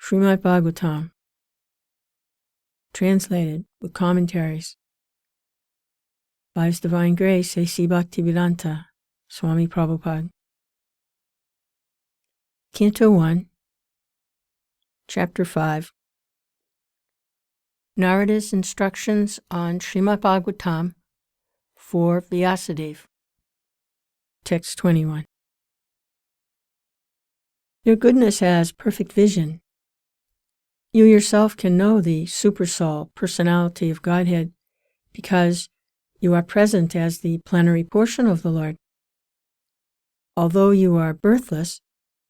Srimad Bhagavatam, translated with commentaries by His Divine Grace A.C. Bhaktivedanta Swami Prabhupada. Canto 1, Chapter 5. Narada's instructions on Srimad Bhagavatam for Vyasadeva. Text 21. Your goodness has perfect vision. You yourself can know the Supersoul personality of Godhead because you are present as the plenary portion of the Lord. Although you are birthless,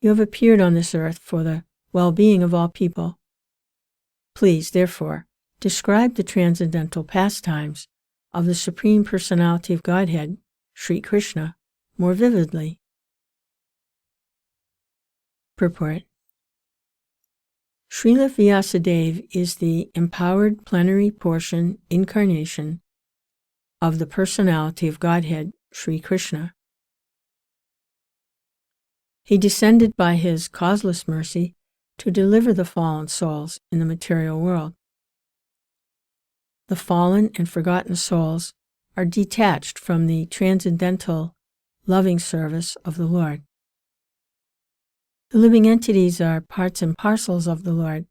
you have appeared on this earth for the well-being of all people. Please, therefore, describe the transcendental pastimes of the Supreme Personality of Godhead, Sri Krishna, more vividly. Purport. Srila Vyasadeva is the empowered plenary portion incarnation of the Personality of Godhead, Sri Krishna. He descended by his causeless mercy to deliver the fallen souls in the material world. The fallen and forgotten souls are detached from the transcendental, loving service of the Lord. The living entities are parts and parcels of the Lord,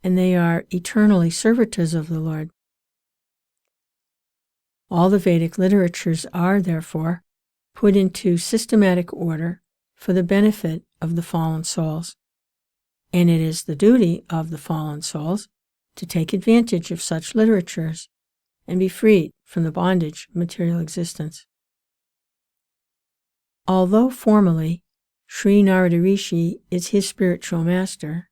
and they are eternally servitors of the Lord. All the Vedic literatures are, therefore, put into systematic order for the benefit of the fallen souls, and it is the duty of the fallen souls to take advantage of such literatures and be freed from the bondage of material existence. Although formally Sri Narada Rishi is his spiritual master,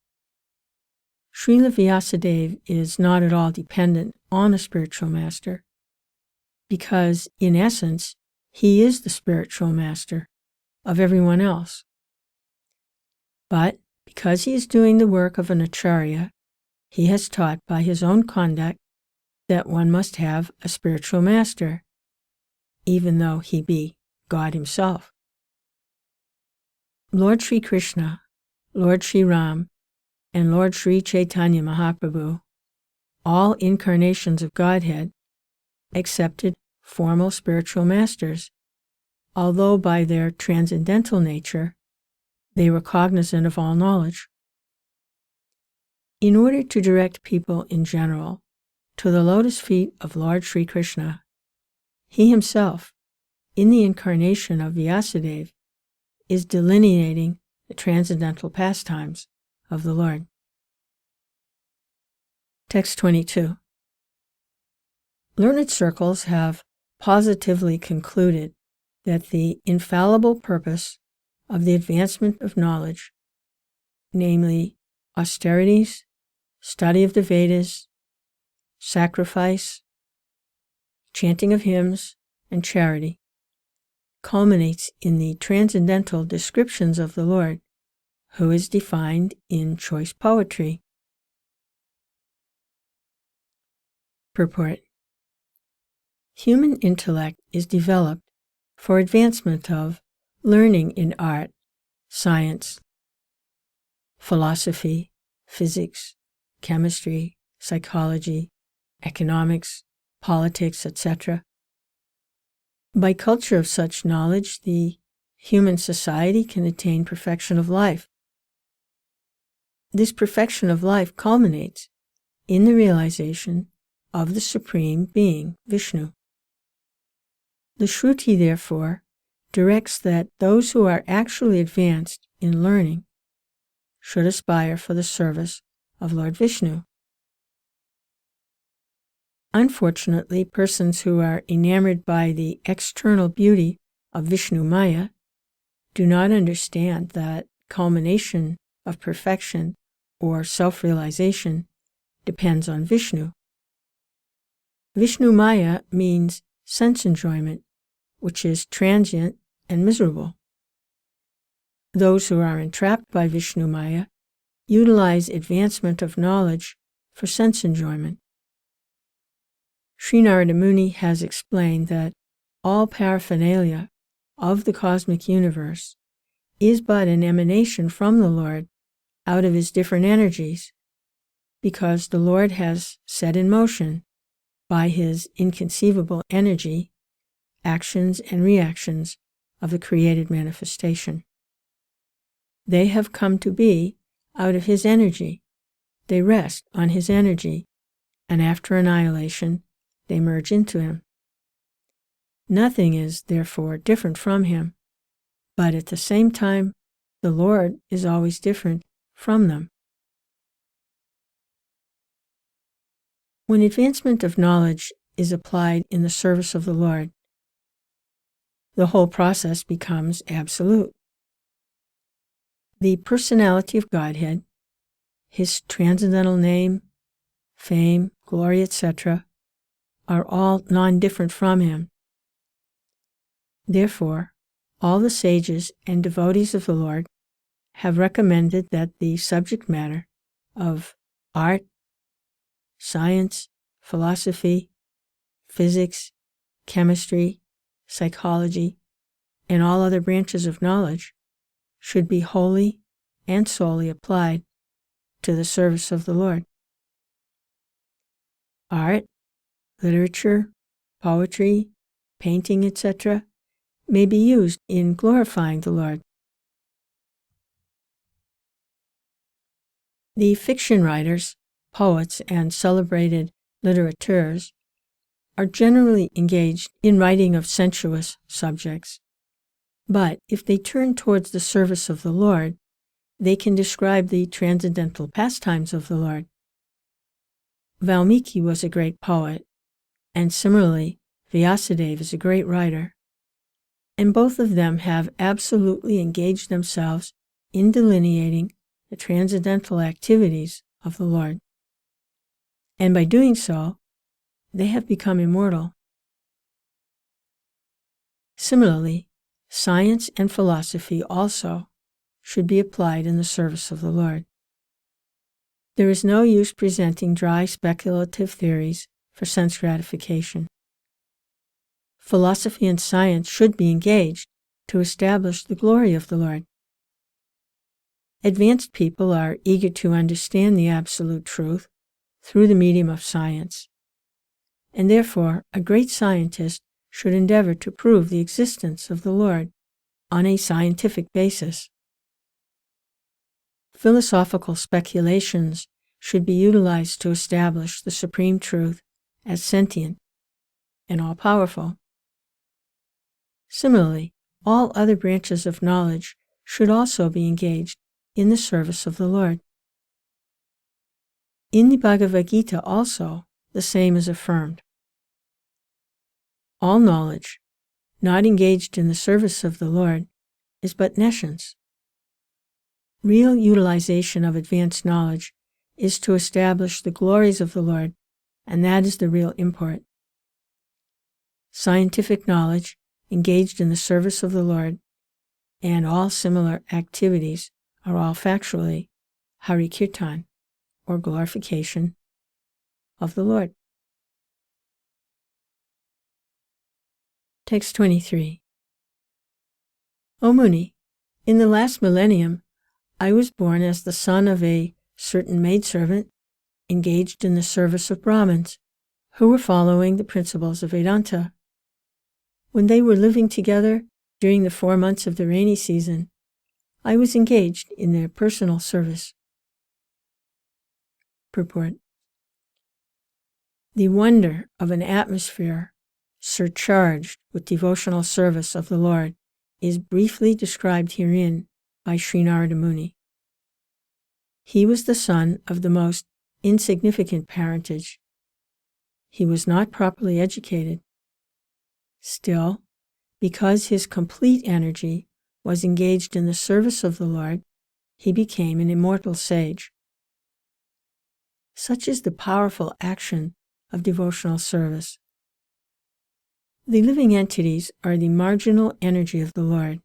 Srila Vyasadeva is not at all dependent on a spiritual master, because in essence he is the spiritual master of everyone else. But because he is doing the work of an acharya, he has taught by his own conduct that one must have a spiritual master, even though he be God himself. Lord Sri Krishna, Lord Sri Ram, and Lord Sri Chaitanya Mahaprabhu, all incarnations of Godhead, accepted formal spiritual masters, although by their transcendental nature they were cognizant of all knowledge. In order to direct people in general to the lotus feet of Lord Sri Krishna, he himself, in the incarnation of Vyasadeva, is delineating the transcendental pastimes of the Lord. Text 22. Learned circles have positively concluded that the infallible purpose of the advancement of knowledge, namely austerities, study of the Vedas, sacrifice, chanting of hymns, and charity, culminates in the transcendental descriptions of the Lord, who is defined in choice poetry. Purport. Human intellect is developed for advancement of learning in art, science, philosophy, physics, chemistry, psychology, economics, politics, etc. By culture of such knowledge, the human society can attain perfection of life. This perfection of life culminates in the realization of the Supreme Being, Vishnu. The Shruti, therefore, directs that those who are actually advanced in learning should aspire for the service of Lord Vishnu. Unfortunately, persons who are enamored by the external beauty of Vishnu Maya do not understand that culmination of perfection or self-realization depends on Vishnu. Vishnu Maya means sense enjoyment, which is transient and miserable. Those who are entrapped by Vishnu Maya utilize advancement of knowledge for sense enjoyment. Sri Narada Muni has explained that all paraphernalia of the cosmic universe is but an emanation from the Lord out of his different energies, because the Lord has set in motion, by his inconceivable energy, actions and reactions of the created manifestation. They have come to be out of his energy. They rest on his energy, and after annihilation, they merge into him. Nothing is, therefore, different from him, but at the same time, the Lord is always different from them. When advancement of knowledge is applied in the service of the Lord, the whole process becomes absolute. The personality of Godhead, his transcendental name, fame, glory, etc., are all non-different from him. Therefore, all the sages and devotees of the Lord have recommended that the subject matter of art, science, philosophy, physics, chemistry, psychology, and all other branches of knowledge should be wholly and solely applied to the service of the Lord. Art, literature, poetry, painting, etc., may be used in glorifying the Lord. The fiction writers, poets, and celebrated littérateurs are generally engaged in writing of sensuous subjects. But if they turn towards the service of the Lord, they can describe the transcendental pastimes of the Lord. Valmiki was a great poet, and similarly, Vyasadeva is a great writer, and both of them have absolutely engaged themselves in delineating the transcendental activities of the Lord. And by doing so, they have become immortal. Similarly, science and philosophy also should be applied in the service of the Lord. There is no use presenting dry speculative theories for sense gratification. Philosophy and science should be engaged to establish the glory of the Lord. Advanced people are eager to understand the absolute truth through the medium of science, and therefore a great scientist should endeavor to prove the existence of the Lord on a scientific basis. Philosophical speculations should be utilized to establish the supreme truth as sentient and all-powerful. Similarly, all other branches of knowledge should also be engaged in the service of the Lord. In the Bhagavad Gita also, the same is affirmed. All knowledge, not engaged in the service of the Lord, is but nescience. Real utilization of advanced knowledge is to establish the glories of the Lord, and that is the real import. Scientific knowledge engaged in the service of the Lord and all similar activities are all factually Hari Kirtan, or glorification of the Lord. Text 23. O Muni, in the last millennium, I was born as the son of a certain maidservant engaged in the service of Brahmins, who were following the principles of Vedanta. When they were living together during the 4 months of the rainy season, I was engaged in their personal service. Purport. The wonder of an atmosphere surcharged with devotional service of the Lord is briefly described herein by Sri Narada Muni. He was the son of the most insignificant parentage. He was not properly educated. Still, because his complete energy was engaged in the service of the Lord, he became an immortal sage. Such is the powerful action of devotional service. The living entities are the marginal energy of the Lord,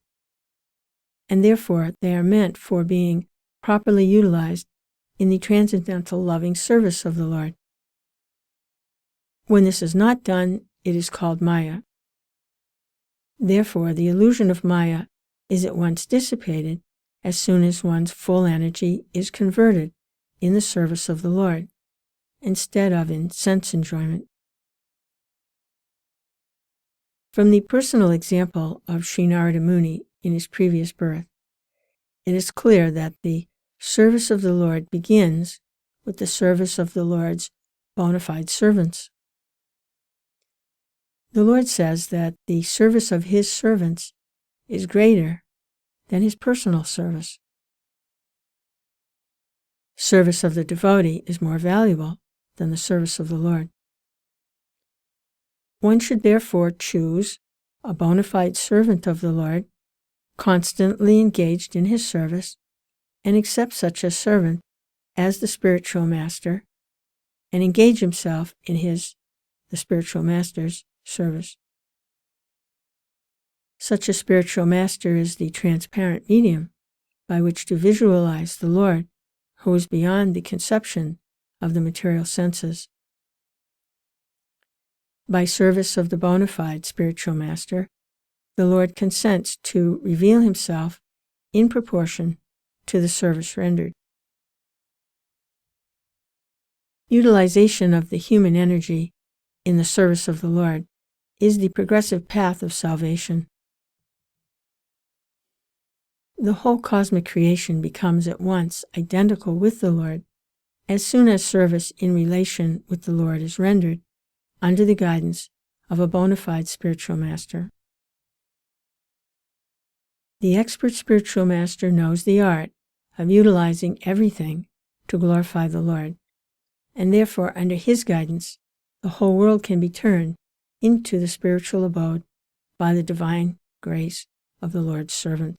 and therefore they are meant for being properly utilized in the transcendental loving service of the Lord. When this is not done, it is called Maya. Therefore, the illusion of Maya is at once dissipated, as soon as one's full energy is converted in the service of the Lord, instead of in sense enjoyment. From the personal example of Sri Narada Muni in his previous birth, it is clear that the service of the Lord begins with the service of the Lord's bona fide servants. The Lord says that the service of His servants is greater than His personal service. Service of the devotee is more valuable than the service of the Lord. One should therefore choose a bona fide servant of the Lord, constantly engaged in His service, and accept such a servant as the spiritual master, and engage himself in the spiritual master's service. Such a spiritual master is the transparent medium by which to visualize the Lord, who is beyond the conception of the material senses. By service of the bona fide spiritual master, the Lord consents to reveal Himself in proportion to the service rendered. Utilization of the human energy in the service of the Lord is the progressive path of salvation. The whole cosmic creation becomes at once identical with the Lord as soon as service in relation with the Lord is rendered under the guidance of a bona fide spiritual master. The expert spiritual master knows the art of utilizing everything to glorify the Lord, and therefore under his guidance the whole world can be turned into the spiritual abode by the divine grace of the Lord's servant.